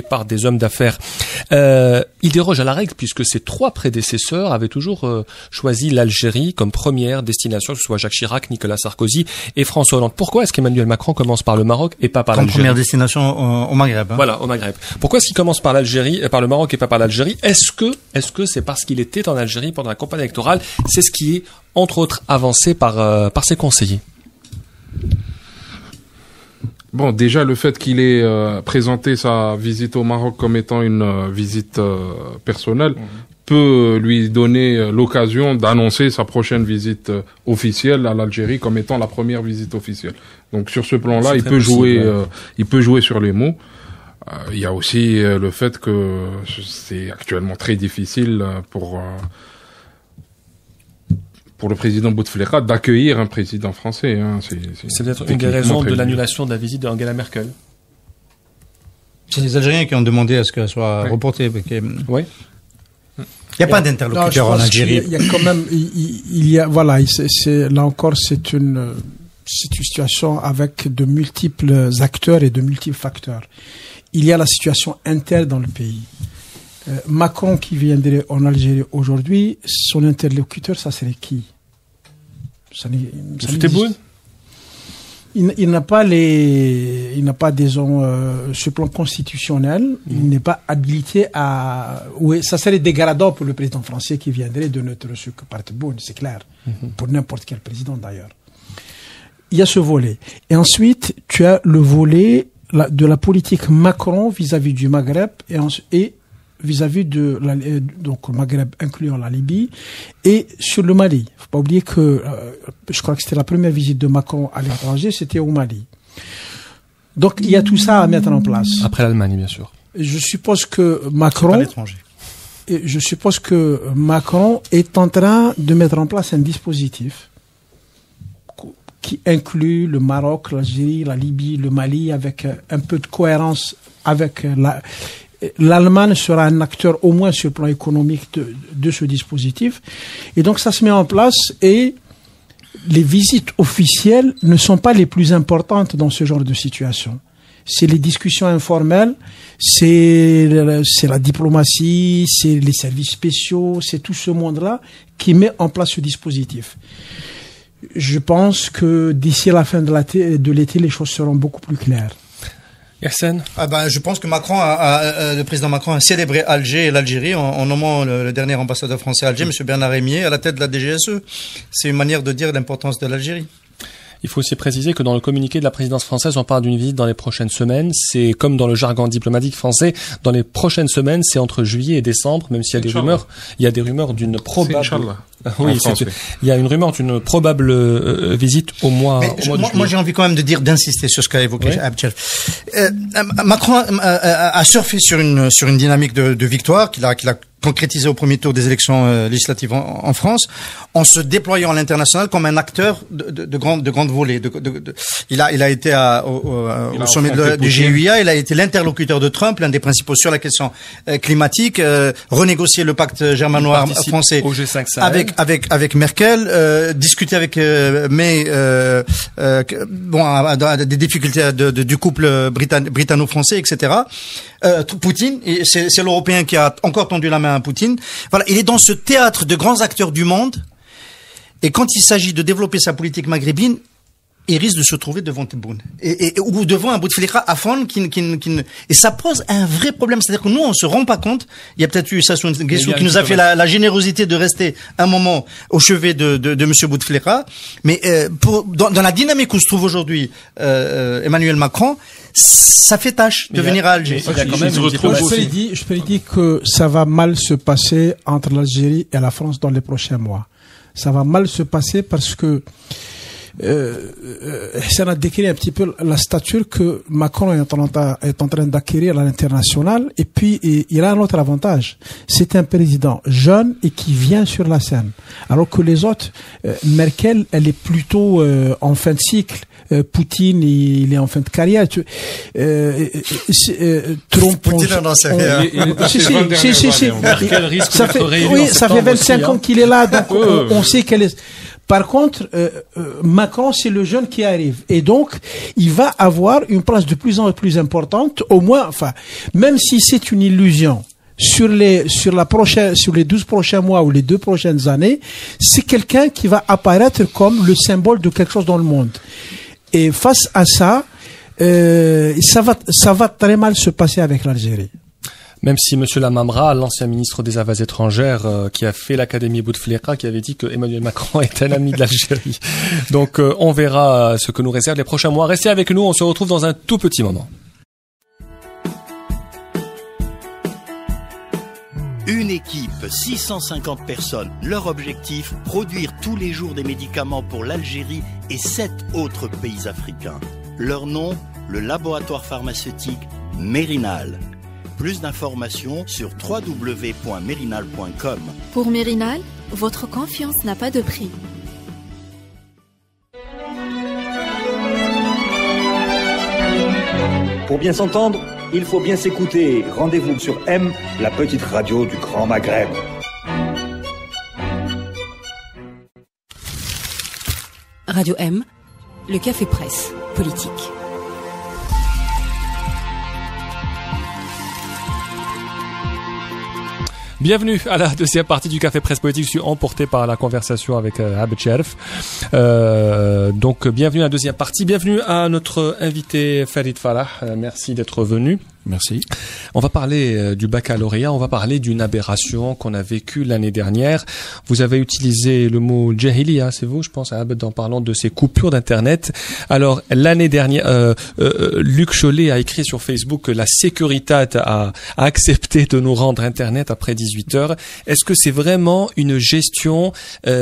par des hommes d'affaires. Il déroge à la règle puisque ses 3 prédécesseurs avaient toujours choisi l'Algérie comme première destination, que ce soit Jacques Chirac, Nicolas Sarkozy et François Hollande. Pourquoi est-ce qu'Emmanuel Macron commence par le Maroc et pas par l'Algérie? Comme première destination au Maghreb. Hein. Voilà, au Maghreb. Pourquoi est-ce qu'il commence par le Maroc et pas par l'Algérie? Est-ce que c'est parce qu'il était en Algérie pendant la campagne électorale? C'est ce qui est entre autres avancé par ses conseillers. Bon, déjà, le fait qu'il ait présenté sa visite au Maroc comme étant une visite personnelle peut lui donner l'occasion d'annoncer sa prochaine visite officielle à l'Algérie comme étant la première visite officielle. Donc, sur ce plan-là, il peut jouer sur les mots. Il y a aussi le fait que c'est actuellement très difficile pour le président Bouteflika d'accueillir un président français. Hein. C'est peut-être une des raisons de l'annulation de la visite d'Angela Merkel. C'est les Algériens qui ont demandé à ce qu'elle soit reportée. Oui. Il n'y a pas d'interlocuteur en Algérie. Il y a quand même, voilà, là encore, c'est une situation avec de multiples acteurs et de multiples facteurs. Il y a la situation interne dans le pays. Macron qui viendrait en Algérie aujourd'hui, son interlocuteur, ça serait qui? Il n'a pas disons, ce plan constitutionnel, il n'est pas habilité ça serait dégradant pour le président français qui viendrait de notre reçu que par Tebboune, c'est clair. Pour n'importe quel président d'ailleurs. Il y a ce volet. Et ensuite, tu as le volet de la politique Macron vis-à-vis du Maghreb et vis-à-vis donc le Maghreb incluant la Libye et sur le Mali. Faut pas oublier que je crois que c'était la première visite de Macron à l'étranger, c'était au Mali. Donc il y a tout ça à mettre en place. Après l'Allemagne, bien sûr. Je suppose que Macron est en train de mettre en place un dispositif qui inclut le Maroc, l'Algérie, la Libye, le Mali avec un peu de cohérence avec l'Allemagne sera un acteur au moins sur le plan économique de ce dispositif. Et donc ça se met en place et les visites officielles ne sont pas les plus importantes dans ce genre de situation. C'est les discussions informelles, c'est la diplomatie, c'est les services spéciaux, c'est tout ce monde-là qui met en place ce dispositif. Je pense que d'ici la fin de l'été, les choses seront beaucoup plus claires. Je pense que le président Macron a célébré Alger et l'Algérie en nommant le dernier ambassadeur français à Alger, M. Bernard Rémier, à la tête de la DGSE. C'est une manière de dire l'importance de l'Algérie. Il faut aussi préciser que dans le communiqué de la présidence française, on parle d'une visite dans les prochaines semaines. C'est comme dans le jargon diplomatique français, dans les prochaines semaines, c'est entre juillet et décembre, même s'il y a des rumeurs d'une probable... Oui, il y a une rumeur d'une probable visite au mois de juillet. Moi, j'ai envie quand même d'insister sur ce qu'a évoqué Abdel. Macron a surfé sur une dynamique de victoire qu'il a concrétisé au premier tour des élections législatives en France, en se déployant à l'international comme un acteur de grande volée. Il a été au sommet du GUIA, il a été l'interlocuteur de Trump, l'un des principaux sur la question climatique, renégocier le pacte germano-français au G5 Sahel. Avec Merkel, discuter avec May, des difficultés du couple britanno-français, etc. Poutine, c'est l'Européen qui a encore tendu la main un Poutine. Voilà, il est dans ce théâtre de grands acteurs du monde. Et quand il s'agit de développer sa politique maghrébine, il risque de se trouver devant Tebboune ou devant un Bouteflika Afon et ça pose un vrai problème. C'est-à-dire que nous, on se rend pas compte. Il y a peut-être eu Sassou Nguesso qui nous a fait la générosité de rester un moment au chevet de Monsieur Bouteflika. Mais dans la dynamique où se trouve aujourd'hui Emmanuel Macron, ça fait tâche de venir à Alger. Je peux dire que ça va mal se passer entre l'Algérie et la France dans les prochains mois. Ça va mal se passer parce que ça a décrit un petit peu la stature que Macron est en train d'acquérir à l'international. Et puis, il a un autre avantage. C'est un président jeune et qui vient sur la scène. Alors que les autres, Merkel, elle est plutôt en fin de cycle. Poutine, il est en fin de carrière. Trump, Poutine n'en sait rien. Merkel risque d'être réélu. Oui, ça fait 25 ans qu'il est là, donc on sait qu'elle est. Par contre, Macron, c'est le jeune qui arrive. Et donc, il va avoir une place de plus en plus importante, au moins, enfin, même si c'est une illusion, sur les 12 prochains mois ou les 2 prochaines années, c'est quelqu'un qui va apparaître comme le symbole de quelque chose dans le monde. Et face à ça, ça va très mal se passer avec l'Algérie. Même si Monsieur Lamamra, l'ancien ministre des Affaires étrangères, qui a fait l'Académie Bouteflika, qui avait dit que Emmanuel Macron est un ami de l'Algérie. Donc, on verra ce que nous réservent les prochains mois. Restez avec nous, on se retrouve dans un tout petit moment. Une équipe, 650 personnes. Leur objectif, produire tous les jours des médicaments pour l'Algérie et 7 autres pays africains. Leur nom, le laboratoire pharmaceutique Mérinal. Plus d'informations sur www.mérinal.com. Pour Mérinal, votre confiance n'a pas de prix. Pour bien s'entendre, il faut bien s'écouter. Rendez-vous sur M, la petite radio du Grand Maghreb. Radio M, le café presse politique. Bienvenue à la deuxième partie du Café Presse Politique. Je suis emporté par la conversation avec Abed Cherf. Donc, bienvenue à la deuxième partie. Bienvenue à notre invité Farid Farah. Merci d'être venu. Merci. On va parler du baccalauréat, on va parler d'une aberration qu'on a vécue l'année dernière. Vous avez utilisé le mot jahiliya, c'est vous, je pense, en parlant de ces coupures d'Internet. Alors, l'année dernière, Luc Cholet a écrit sur Facebook que la Securitat a accepté de nous rendre Internet après 18 heures. Est-ce que c'est vraiment une gestion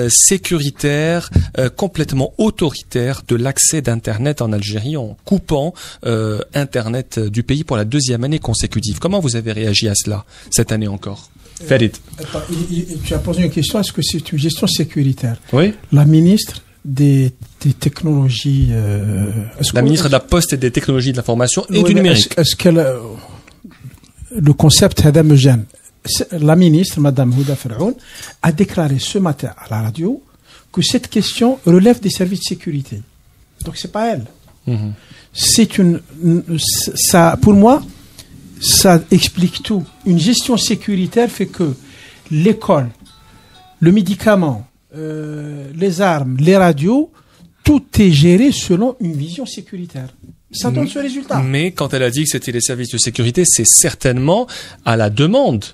sécuritaire, complètement autoritaire de l'accès d'Internet en Algérie en coupant Internet du pays pour la deuxième année consécutive? Comment vous avez réagi à cela cette année encore? Farid. Tu as posé une question, est-ce que c'est une gestion sécuritaire? Oui. La ministre des technologies... la ministre de la Poste et des technologies de l'information et du numérique. Est-ce que le concept me gêne? La ministre, Madame Houda Ferroun, a déclaré ce matin à la radio que cette question relève des services de sécurité. Donc c'est pas elle. Ça, pour moi, ça explique tout. Une gestion sécuritaire fait que l'école, le médicament, les armes, les radios, tout est géré selon une vision sécuritaire. Ça donne ce résultat. Mais quand elle a dit que c'était les services de sécurité, c'est certainement à la demande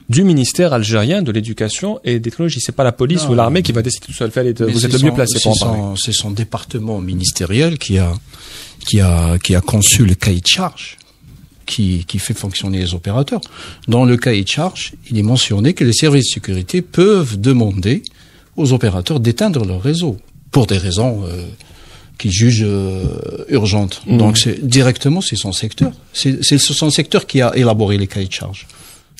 du ministère algérien de l'éducation et des technologies. C'est pas la police ou l'armée qui va décider tout seul. Vous êtes le mieux placé pour en parler. C'est son département ministériel qui a conçu le cahier de charge qui fait fonctionner les opérateurs. Dans le cahier de charge, il est mentionné que les services de sécurité peuvent demander aux opérateurs d'éteindre leur réseau pour des raisons qu'ils jugent urgentes. Donc c'est son secteur. C'est son secteur qui a élaboré les cahiers de charge.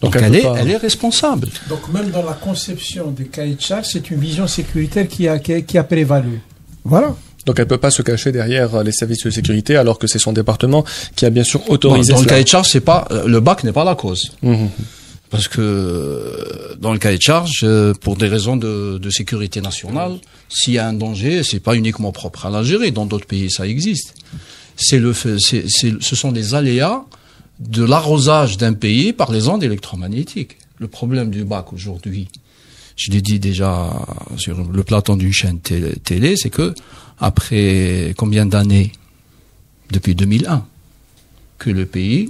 Donc elle est responsable. Donc même dans la conception des cahiers de charge, c'est une vision sécuritaire qui a prévalu. Voilà. Donc elle peut pas se cacher derrière les services de sécurité alors que c'est son département qui a bien sûr autorisé dans le cahier de charge, c'est pas le bac n'est pas la cause. Parce que dans le cahier de charge, pour des raisons de sécurité nationale, s'il y a un danger, c'est pas uniquement propre à l'Algérie, dans d'autres pays ça existe. Ce sont les aléas de l'arrosage d'un pays par les ondes électromagnétiques. le problème du bac aujourd'hui, je l'ai dit déjà sur le plateau d'une chaîne télé, c'est que après combien d'années, depuis 2001, que le pays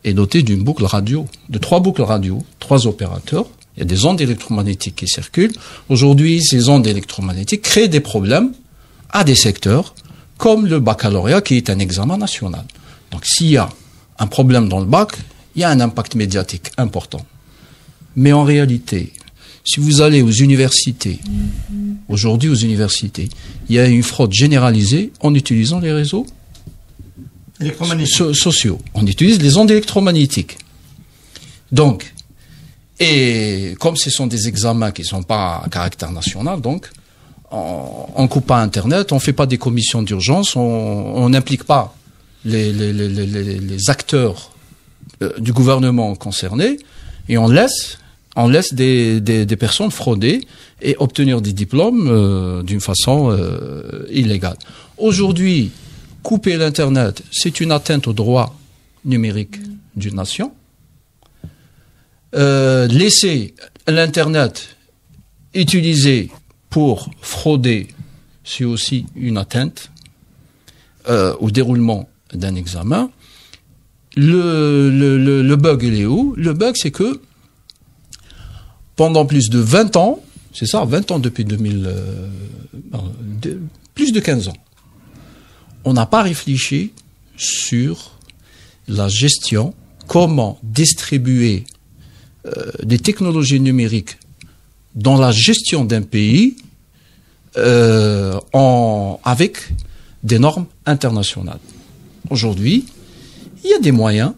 est doté d'une boucle radio, de 3 boucles radio, 3 opérateurs. Il y a des ondes électromagnétiques qui circulent. Aujourd'hui, ces ondes électromagnétiques créent des problèmes à des secteurs comme le baccalauréat qui est un examen national. Donc s'il y a un problème dans le bac, il y a un impact médiatique important. Mais en réalité, si vous allez aux universités, aujourd'hui aux universités, il y a une fraude généralisée en utilisant les réseaux sociaux. On utilise les ondes électromagnétiques. Donc, et comme ce sont des examens qui ne sont pas à caractère national, donc, on coupe pas Internet, on fait pas des commissions d'urgence, on n'implique pas les acteurs du gouvernement concernés, et on laisse des personnes frauder et obtenir des diplômes d'une façon illégale. Aujourd'hui, couper l'Internet, c'est une atteinte au droit numérique d'une nation. Laisser l'Internet utilisé pour frauder, c'est aussi une atteinte au déroulement d'un examen. Le bug, il est où? Le bug, c'est que pendant plus de 20 ans, c'est ça, 20 ans depuis plus de 15 ans, on n'a pas réfléchi sur la gestion, comment distribuer des technologies numériques dans la gestion d'un pays avec des normes internationales. Aujourd'hui, il y a des moyens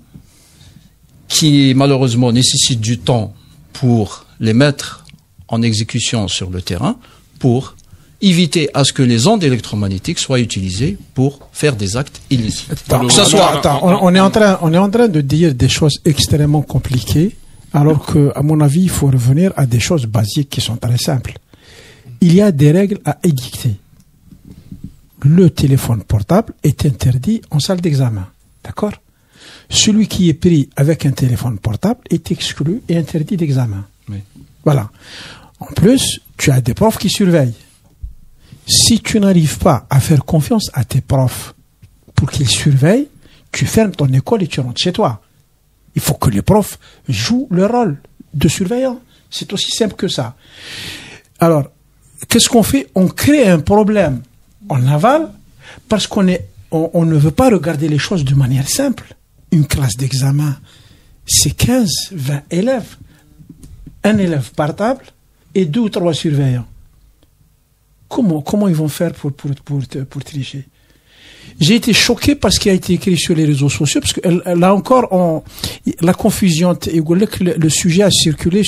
qui malheureusement nécessitent du temps pour les mettre en exécution sur le terrain, pour éviter à ce que les ondes électromagnétiques soient utilisées pour faire des actes illicites. On est en train de dire des choses extrêmement compliquées, alors que, à mon avis, il faut revenir à des choses basiques qui sont très simples. Il y a des règles à édicter. Le téléphone portable est interdit en salle d'examen. D'accord? Celui qui est pris avec un téléphone portable est exclu et interdit d'examen. Oui. Voilà. En plus, tu as des profs qui surveillent. Si tu n'arrives pas à faire confiance à tes profs pour qu'ils surveillent, tu fermes ton école et tu rentres chez toi. Il faut que les profs jouent leur rôle de surveillant. C'est aussi simple que ça. Alors, qu'est-ce qu'on fait? On crée un problème en aval parce qu'on ne veut pas regarder les choses de manière simple. Une classe d'examen, c'est 15, 20 élèves. Un élève par table et 2 ou 3 surveillants. Comment ils vont faire pour tricher? J'ai été choqué par ce qui a été écrit sur les réseaux sociaux, parce que là encore, la confusion, le sujet a circulé,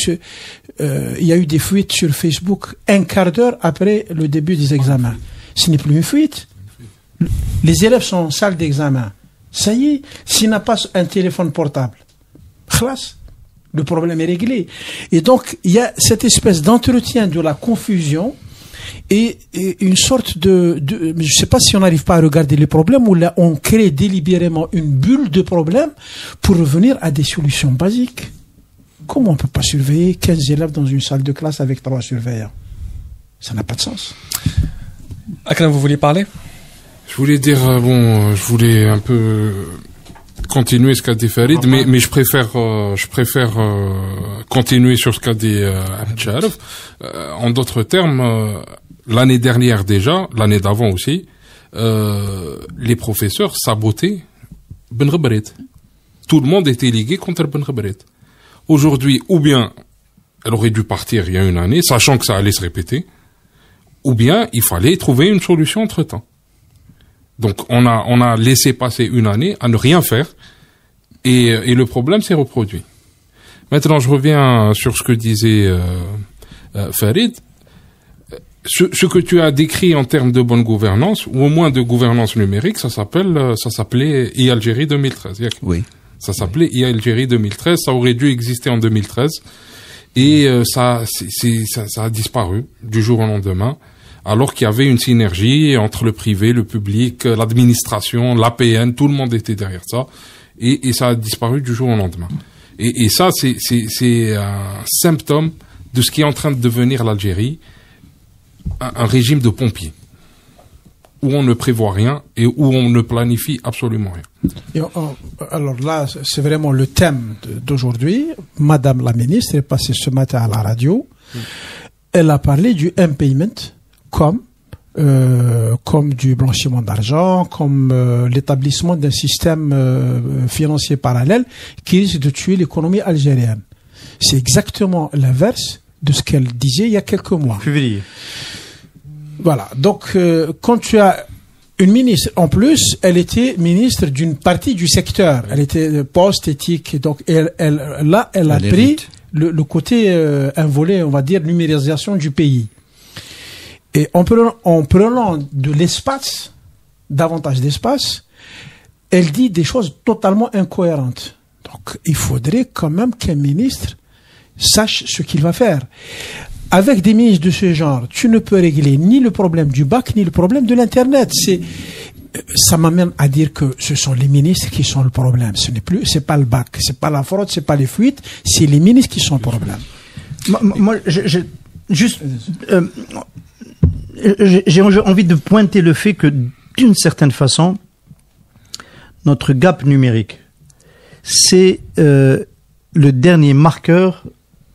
il y a eu des fuites sur Facebook 1/4 d'heure après le début des examens. Ce n'est plus une fuite. Les élèves sont en salle d'examen. Ça y est, s'il n'a pas un téléphone portable, classe, le problème est réglé. Et donc, il y a cette espèce d'entretien de la confusion et une sorte je ne sais pas si on n'arrive pas à regarder les problèmes, ou là on crée délibérément une bulle de problèmes pour revenir à des solutions basiques. Comment on ne peut pas surveiller 15 élèves dans une salle de classe avec 3 surveillants? Ça n'a pas de sens. Akram, vous vouliez parler? Je voulais dire, je voulais un peu continuer ce qu'a dit Farid, mais je préfère continuer sur ce qu'a dit Abdjaraf. En d'autres termes, l'année dernière déjà, l'année d'avant aussi, les professeurs sabotaient Ben Ghebret. Tout le monde était ligué contre Ben Ghebret. Aujourd'hui, ou bien elle aurait dû partir il y a une année, sachant que ça allait se répéter, ou bien il fallait trouver une solution entre-temps. Donc on a laissé passer une année à ne rien faire, et le problème s'est reproduit. Maintenant, je reviens sur ce que disait Farid. Ce que tu as décrit en termes de bonne gouvernance, ou au moins de gouvernance numérique, ça s'appelait e-Algérie 2013. Oui. Ça s'appelait e-Algérie 2013. Ça aurait dû exister en 2013, et ça a disparu du jour au lendemain. Alors qu'il y avait une synergie entre le privé, le public, l'administration, l'APN, tout le monde était derrière ça, et ça a disparu du jour au lendemain. Et ça, c'est un symptôme de ce qui est en train de devenir l'Algérie, un régime de pompiers, où on ne prévoit rien et où on ne planifie absolument rien. Alors là, c'est vraiment le thème d'aujourd'hui. Madame la ministre est passée ce matin à la radio. Elle a parlé du M-payment comme du blanchiment d'argent, comme l'établissement d'un système financier parallèle qui risque de tuer l'économie algérienne. C'est exactement l'inverse de ce qu'elle disait il y a quelques mois. Février. Voilà. Donc, quand tu as une ministre, en plus, elle était ministre d'une partie du secteur. Elle était post-éthique. Donc, elle a pris le côté, un volet, on va dire, numérisation du pays. Et en prenant de l'espace, davantage d'espace, elle dit des choses totalement incohérentes. Donc, il faudrait quand même qu'un ministre sache ce qu'il va faire. Avec des ministres de ce genre, tu ne peux régler ni le problème du bac, ni le problème de l'Internet. Ça m'amène à dire que ce sont les ministres qui sont le problème. C'est pas le bac, c'est pas la fraude, c'est pas les fuites, c'est les ministres qui sont le problème. Moi, j'ai envie de pointer le fait que, d'une certaine façon, notre gap numérique, c'est le dernier marqueur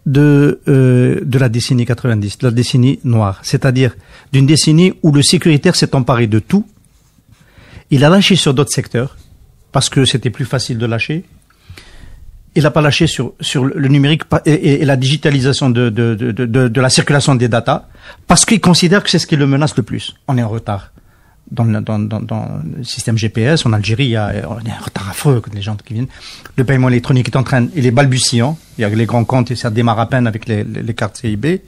de la décennie 90, de la décennie noire. C'est-à-dire d'une décennie où le sécuritaire s'est emparé de tout. Il a lâché sur d'autres secteurs parce que c'était plus facile de lâcher. Il n'a pas lâché sur le numérique et la digitalisation de la circulation des datas parce qu'il considère que c'est ce qui le menace le plus. On est en retard. Dans le système GPS, en Algérie, on est un retard affreux, les gens qui viennent. Le paiement électronique il est balbutiant. Il y a les grands comptes et ça démarre à peine avec les cartes CIB.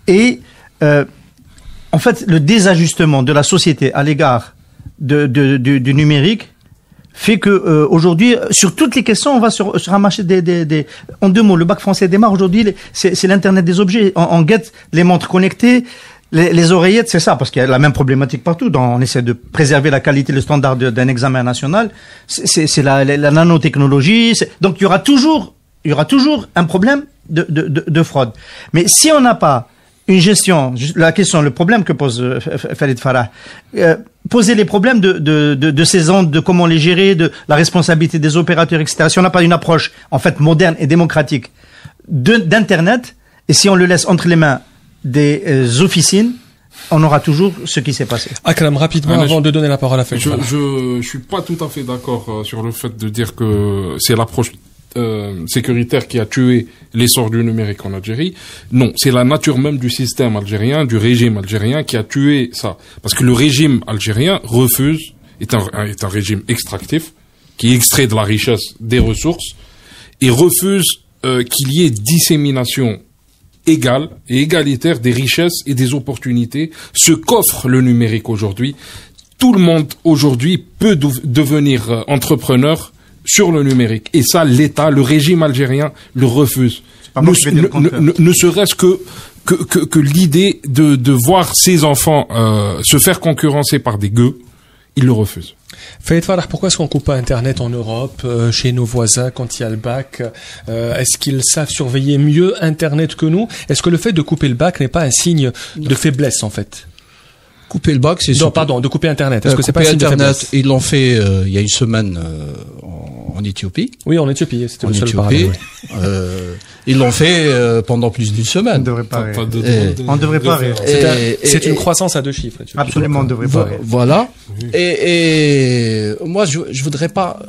Et, en fait, le désajustement de la société à l'égard du numérique fait que, aujourd'hui, sur toutes les questions, on va se ramasser en 2 mots, le bac français démarre aujourd'hui, c'est l'Internet des objets. On guette les montres connectées, les oreillettes, c'est ça, parce qu'il y a la même problématique partout. On essaie de préserver la qualité, le standard d'un examen national. C'est la nanotechnologie. Donc il y aura toujours un problème de fraude. Mais si on n'a pas une gestion, le problème que pose Farid Farah, poser les problèmes de ces ondes, de comment les gérer, de la responsabilité des opérateurs, etc. Si on n'a pas une approche en fait moderne et démocratique d'internet, et si on le laisse entre les mains des officines, on aura toujours ce qui s'est passé. Akram, rapidement, avant de donner la parole à Farid. Je suis pas tout à fait d'accord sur le fait de dire que c'est l'approche sécuritaire qui a tué l'essor du numérique en Algérie. Non, c'est la nature même du système algérien, du régime algérien qui a tué ça. Parce que le régime algérien est un régime extractif, qui extrait de la richesse des ressources, et refuse qu'il y ait dissémination égale et égalitaire des richesses et des opportunités, ce qu'offre le numérique aujourd'hui. Tout le monde aujourd'hui peut devenir entrepreneur sur le numérique. Et ça, l'État, le régime algérien le refuse. Ne serait-ce que l'idée de voir ses enfants se faire concurrencer par des gueux, il le refuse. Farid Farah, pourquoi est-ce qu'on coupe pas Internet en Europe, chez nos voisins, quand il y a le bac? Est-ce qu'ils savent surveiller mieux Internet que nous? Est-ce que le fait de couper le bac n'est pas un signe de faiblesse, en fait? Couper le bac, c'est... Non, pardon, de couper Internet. Est-ce que c'est pas un signe de faiblesse? Ils l'ont fait il y a une semaine en Éthiopie. Oui, en Éthiopie, c'était le seul parallèle. Ils l'ont fait pendant plus d'une semaine. On ne devrait pas rire. On ne devrait pas rire. C'est une croissance à 2 chiffres. Absolument, on ne devrait pas rire. Voilà. Et moi, je voudrais pas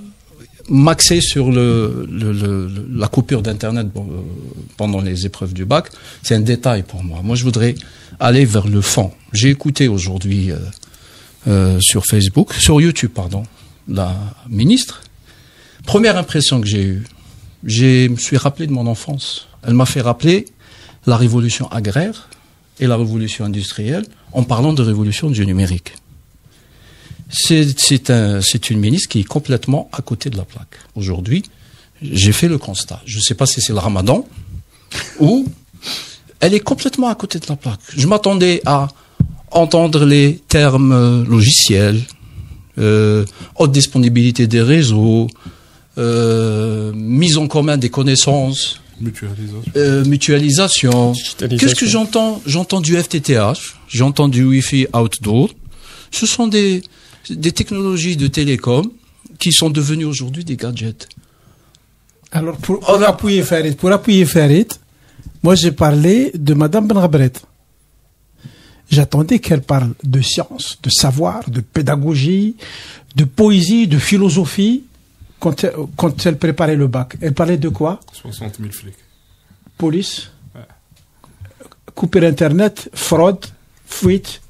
m'axer sur la coupure d'Internet pendant les épreuves du bac. C'est un détail pour moi. Moi, je voudrais aller vers le fond. J'ai écouté aujourd'hui sur YouTube, la ministre. Première impression que j'ai eue, je me suis rappelé de mon enfance. Elle m'a fait rappeler la révolution agraire et la révolution industrielle en parlant de révolution du numérique. C'est une ministre qui est complètement à côté de la plaque. Aujourd'hui, j'ai fait le constat. Je ne sais pas si c'est le ramadan ou elle est complètement à côté de la plaque. Je m'attendais à entendre les termes logiciels, haute disponibilité des réseaux, mise en commun des connaissances, mutualisation. Qu'est-ce que j'entends? J'entends du FTTH, j'entends du Wi-Fi outdoor. Ce sont des technologies de télécom qui sont devenues aujourd'hui des gadgets. Alors, pour appuyer Farid, moi j'ai parlé de Madame Benrabret. J'attendais qu'elle parle de science, de savoir, de pédagogie, de poésie, de philosophie, quand elle préparait le bac. Elle parlait de quoi? 60 000 flics. Police, couper Internet, fraude, fuite,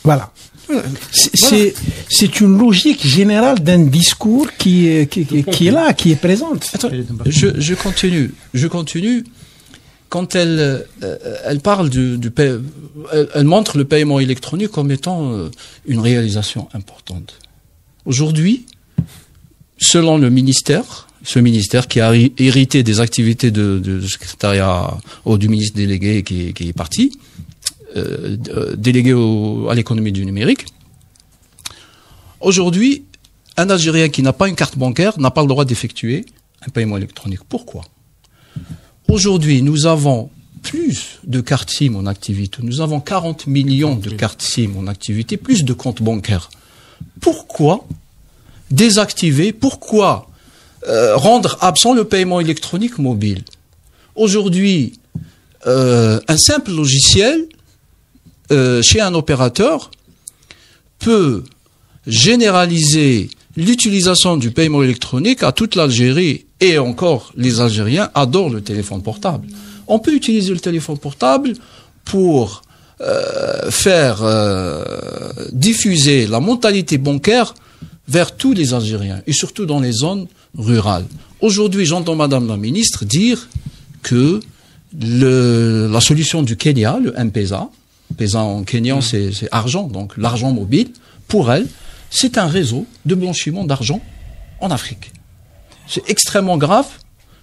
voilà. C'est une logique générale d'un discours qui est là, qui est présente. Attends, je continue. Quand elle parle elle montre le paiement électronique comme étant une réalisation importante. Aujourd'hui, selon le ministère, ce ministère qui a hérité des activités de secrétariat ou du ministre délégué qui est parti, délégué à l'économie du numérique. Aujourd'hui, un Algérien qui n'a pas une carte bancaire n'a pas le droit d'effectuer un paiement électronique. Pourquoi? Aujourd'hui, nous avons plus de cartes SIM en activité. Nous avons 40 millions de cartes SIM en activité, plus de comptes bancaires. Pourquoi désactiver? Pourquoi rendre absent le paiement électronique mobile? Aujourd'hui, un simple logiciel chez un opérateur peut généraliser l'utilisation du paiement électronique à toute l'Algérie, et encore les Algériens adorent le téléphone portable. On peut utiliser le téléphone portable pour faire diffuser la mentalité bancaire vers tous les Algériens, et surtout dans les zones rurales. Aujourd'hui, j'entends Madame la Ministre dire que la solution du Kenya, le M-Pesa, Pesa en kenyan c'est argent, donc l'argent mobile, pour elle, c'est un réseau de blanchiment d'argent en Afrique. C'est extrêmement grave,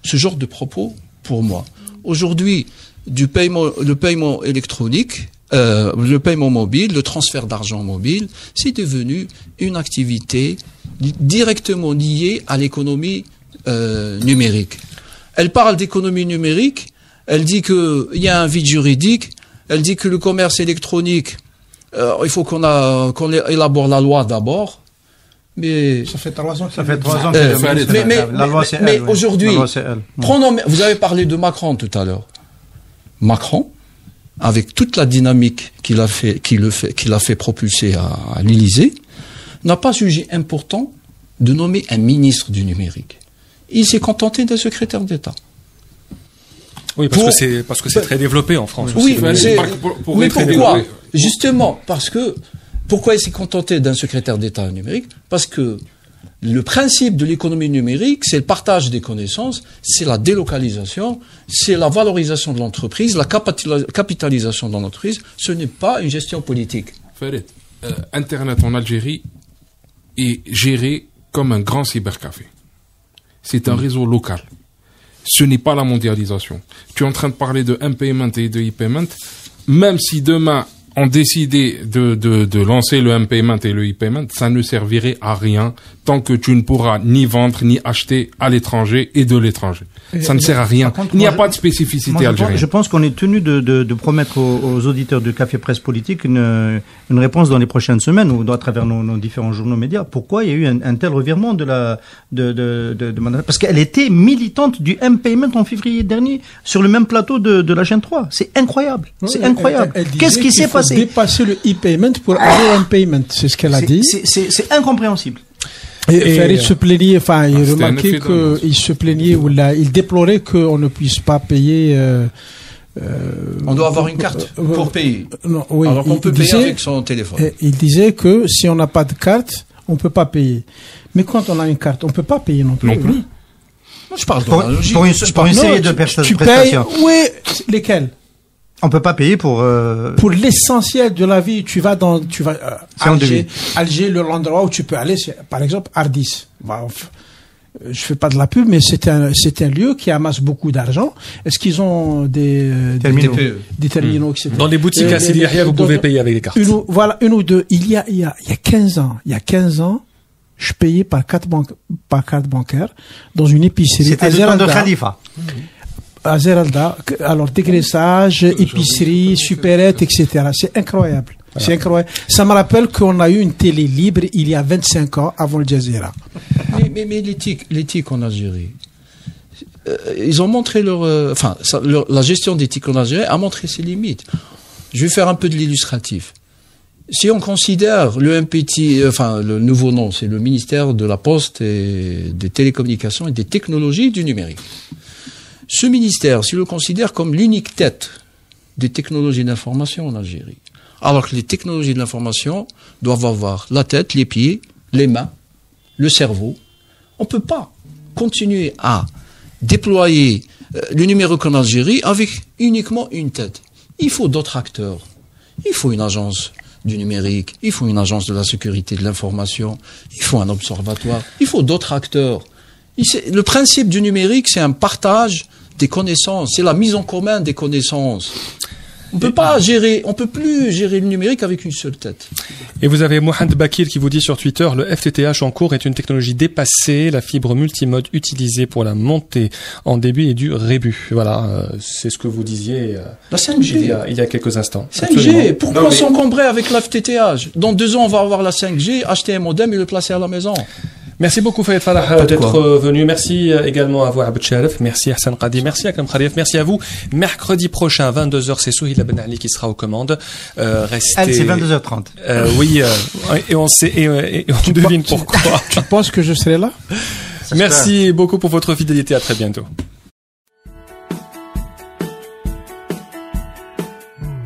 ce genre de propos, pour moi. Aujourd'hui, le paiement électronique, le paiement mobile, le transfert d'argent mobile, c'est devenu une activité directement liée à l'économie numérique. Elle parle d'économie numérique, elle dit qu'il y a un vide juridique, elle dit que le commerce électronique, il faut qu'on élabore la loi d'abord. Mais ça fait 3 ans. Mais aujourd'hui, vous avez parlé de Macron tout à l'heure. Macron, avec toute la dynamique qu'il a fait propulser à l'Élysée, n'a pas jugé important de nommer un ministre du numérique. Il s'est contenté d'un secrétaire d'État. Oui, parce que c'est très développé en France. Oui, mais pourquoi? Justement, pourquoi il s'est contenté d'un secrétaire d'État numérique? Parce que le principe de l'économie numérique, c'est le partage des connaissances, c'est la délocalisation, c'est la valorisation de l'entreprise, la capitalisation de l'entreprise. Ce n'est pas une gestion politique. Farid, Internet en Algérie est géré comme un grand cybercafé. C'est un réseau local. Ce n'est pas la mondialisation. Tu es en train de parler de M-Payment et de e-Payment. Même si demain, on décidait de lancer le M-Payment et le e-Payment, ça ne servirait à rien tant que tu ne pourras ni vendre ni acheter à l'étranger et de l'étranger. Ça ne sert à rien. Il n'y a pas de spécificité algérienne. Je pense qu'on est tenu de promettre aux auditeurs de Café Presse Politique une réponse dans les prochaines semaines ou à travers nos différents journaux médias. Pourquoi il y a eu un tel revirement de Madame, parce qu'elle était militante du M-Payment en février dernier sur le même plateau de la chaîne 3. C'est incroyable. C'est incroyable. Qu'est-ce qui s'est passé? Dépasser le e-payment pour aller au M-Payment. C'est ce qu'elle a dit. C'est incompréhensible. Et Farid se plaignait, enfin, il remarquait qu'il se plaignait ou là, il déplorait qu'on ne puisse pas payer. On doit avoir une carte pour payer. Non, oui, alors qu'on peut payer avec son téléphone. Il disait que si on n'a pas de carte, on peut pas payer. Mais quand on a une carte, on peut pas payer non plus. Non plus. Moi, je parle d'analogie. Pour une série de prestations. Payes, oui, lesquelles? On peut pas payer pour l'essentiel de la vie. Tu vas Alger, l'endroit où tu peux aller, c'est, par exemple, Ardis. Je fais pas de la pub, mais c'est un lieu qui amasse beaucoup d'argent. Est-ce qu'ils ont des terminaux, etc. Dans les boutiques à Sidi Yahia, vous pouvez payer avec des cartes. Une ou deux. Il y a 15 ans, je payais par carte bancaire dans une épicerie. C'était le temps de Khalifa. À Zeralda, alors dégraissage, épicerie, supérette, etc. C'est incroyable. Voilà. C'est incroyable. Ça me rappelle qu'on a eu une télé libre il y a 25 ans avant le Jazeera. Mais l'éthique en Algérie, ils ont montré la gestion d'éthique en Algérie a montré ses limites. Je vais faire un peu de l'illustratif. Si on considère le MPT, le nouveau nom, c'est le ministère de la Poste et des Télécommunications et des Technologies du Numérique. Ce ministère, si on le considère comme l'unique tête des technologies d'information en Algérie, alors que les technologies de l'information doivent avoir la tête, les pieds, les mains, le cerveau, on ne peut pas continuer à déployer le numérique en Algérie avec uniquement une tête. Il faut d'autres acteurs. Il faut une agence du numérique, il faut une agence de la sécurité de l'information, il faut un observatoire, il faut d'autres acteurs. Le principe du numérique, c'est un partage des connaissances, c'est la mise en commun des connaissances. On peut plus gérer le numérique avec une seule tête. Et vous avez Mohamed Bakir qui vous dit sur Twitter, le FTTH en cours est une technologie dépassée, la fibre multimode utilisée pour la montée en débit et du rébut. Voilà, c'est ce que vous disiez la 5G. Il y a quelques instants. 5G, absolument. Pourquoi s'encombrer avec la FTTH? Dans 2 ans, on va avoir la 5G, acheter un modem et le placer à la maison. Merci beaucoup Fayed Farah d'être venu. Merci également à vous Abd Sharif. Merci Hassan Qadi. Merci Akram Khalif. Merci à vous. Mercredi prochain, 22h, c'est Souhila Ben Ali qui sera aux commandes. Restez. C'est 22h30. Oui, et on devine pourquoi. Tu penses que je serai là? Merci beaucoup pour votre fidélité. À très bientôt.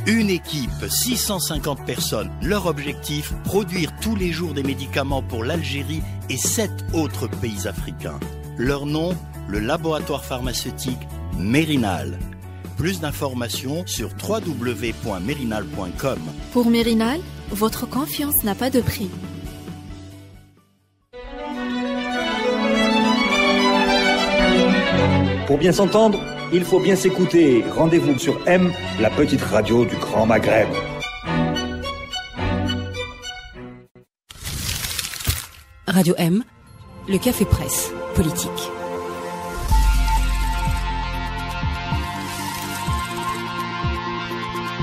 Une équipe, 650 personnes. Leur objectif, produire tous les jours des médicaments pour l'Algérie et 7 autres pays africains. Leur nom, le laboratoire pharmaceutique Mérinal. Plus d'informations sur www.mérinal.com. Pour Mérinal, votre confiance n'a pas de prix. Pour bien s'entendre, il faut bien s'écouter. Rendez-vous sur M, la petite radio du Grand Maghreb. Radio M, le café presse politique.